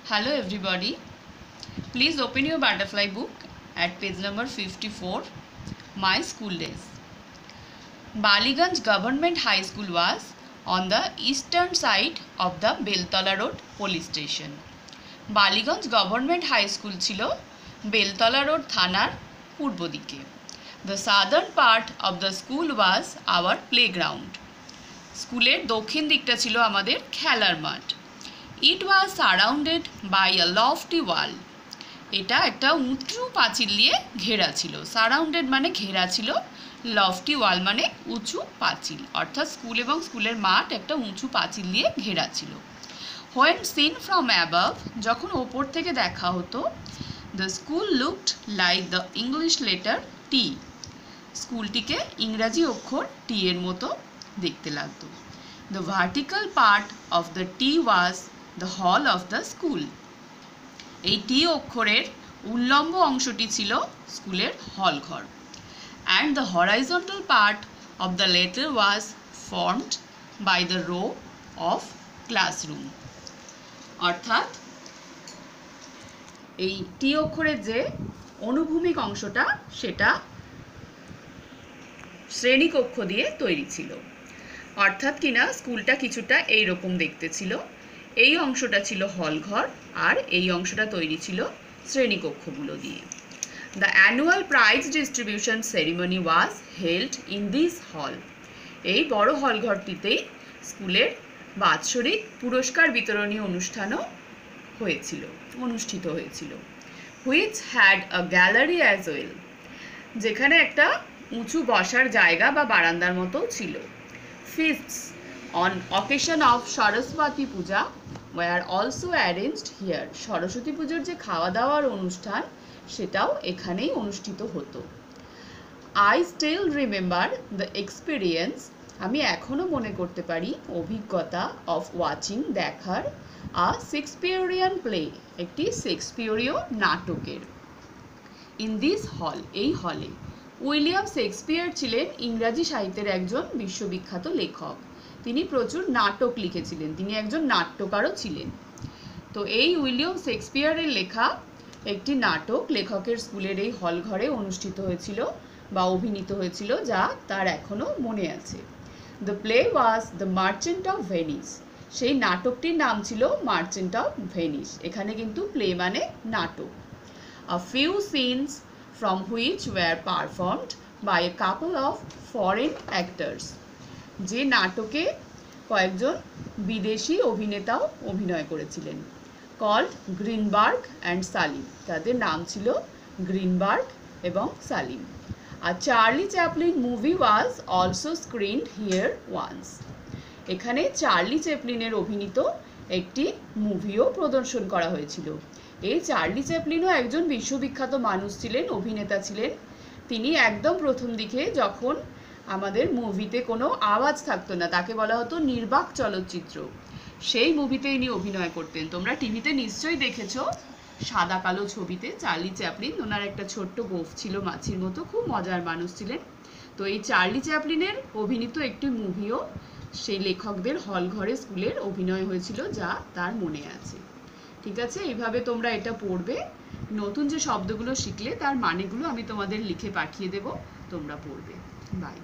Hello everybody. Please open your butterfly book at page number 54. My school days. Baliganj Government High School was on the eastern side of the Beltala Road police station. Baliganj Government High School chilo Beltala Road থানার পূর্ব দিকে. The southern part of the school was our playground. স্কুলের দক্ষিণ দিকটা ছিল আমাদের খেলার মাঠ. It was surrounded by a lofty wall. এটা একটা উঁচু পাঁচিল দিয়ে ঘেরা ছিল. সারাউন্ডেড মানে ঘেরা ছিল, লফটি ওয়াল মানে উঁচু পাঁচিল, অর্থাৎ স্কুল এবং স্কুলের মাঠ একটা উঁচু পাঁচিল দিয়ে ঘেরা ছিল. When seen from above, যখন ওপর থেকে দেখা হতো, the school looked like the English letter T. স্কুলটিকে ইংরাজি অক্ষর টি এর মতো দেখতে লাগতো. The vertical part of the T was the hall of the school. এই টি অক্ষরের উল্লম্ব অংশটি ছিল স্কুলের হল ঘর. And the horizontal part of the letter was formed by the row of classroom. অর্থাৎ এই টি অক্ষরের যে অনুভূমিক অংশটা সেটা শ্রেণীকক্ষ দিয়ে তৈরি ছিল. অর্থাৎ কিনা স্কুলটা কিছুটা এই রকম দেখতে ছিল. এই অংশটা ছিল হল ঘর আর এই অংশটা তৈরি ছিল শ্রেণীকক্ষগুলো দিয়ে. The annual prize distribution ceremony was held in this hall. এই বড় হল ঘরটিতেই স্কুলের বাৎসরিক পুরস্কার বিতরণী অনুষ্ঠানও অনুষ্ঠিত হয়েছিল. Which had a gallery as well. যেখানে একটা উঁচু বসার জায়গা বা বারান্দার মতো ছিল. Feasts on occasion of Saraswati Puja were also arranged here. Saraswati পুজোর যে খাওয়া দাওয়ার অনুষ্ঠান সেটাও এখানেই অনুষ্ঠিত হতো. I still remember the experience. আমি এখনো মনে করতে পারি অভিজ্ঞতা of watching দেখার a Shakespearean play, একটি শেক্সপিয়রীয় নাটকের. In this hall, এই হলে উইলিয়াম শেক্সপিয়ার ছিলেন ইংরাজি সাহিত্যের একজন বিশ্ববিখ্যাত লেখক. তিনি প্রচুর নাটক লিখেছিলেন, তিনি একজন নাট্যকারও ছিলেন. তো এই উইলিয়াম শেক্সপিয়ারের লেখা একটি নাটক লেখকের স্কুলের এই হল ঘরে অনুষ্ঠিত হয়েছিল বা অভিনীত হয়েছিল, যা তার এখনো মনে আছে. The play was the merchant of Venice. সেই নাটকটির নাম ছিল মার্চেন্ট অফ ভেনিস. এখানে কিন্তু প্লে মানে নাটক. A few scenes from which were performed by a couple of foreign actors. যে নাটকে কয়েকজন বিদেশি অভিনেতাও অভিনয় করেছিলেন. Called Greenberg and Salim. তাদের নাম ছিল গ্রিনবার্গ এবং Salim. A Charlie Chaplin movie was also screened here once. এখানে চার্লি চ্যাপলিনের অভিনীত একটি মুভিও প্রদর্শন করা হয়েছিল. এই চার্লি চ্যাপলিনও একজন বিশ্ববিখ্যাত মানুষ ছিলেন, অভিনেতা ছিলেন. তিনি একদম প্রথম দিকে যখন আমাদের মুভিতে কোনো আওয়াজ থাকতো না, তাকে বলা হতো নির্বাক চলচ্চিত্র, সেই মুভিতে ইনি অভিনয় করতেন. তোমরা টিভিতে নিশ্চয়ই দেখেছো সাদা কালো ছবিতে চার্লি চ্যাপলিন, ওনার একটা ছোট্ট গোঁফ ছিল মাছির মতো, খুব মজার মানুষ ছিলেন. তো এই চার্লি চ্যাপলিনের অভিনীত একটি মুভিও সেই লেখকদের হল ঘরে স্কুলের অভিনয় হয়েছিল, যা তার মনে আছে. ঠিক আছে, এইভাবে তোমরা এটা পড়বে. নতুন যে শব্দগুলো শিখলে তার মানেগুলো আমি তোমাদের লিখে পাঠিয়ে দেব, তোমরা পড়বে. বাই.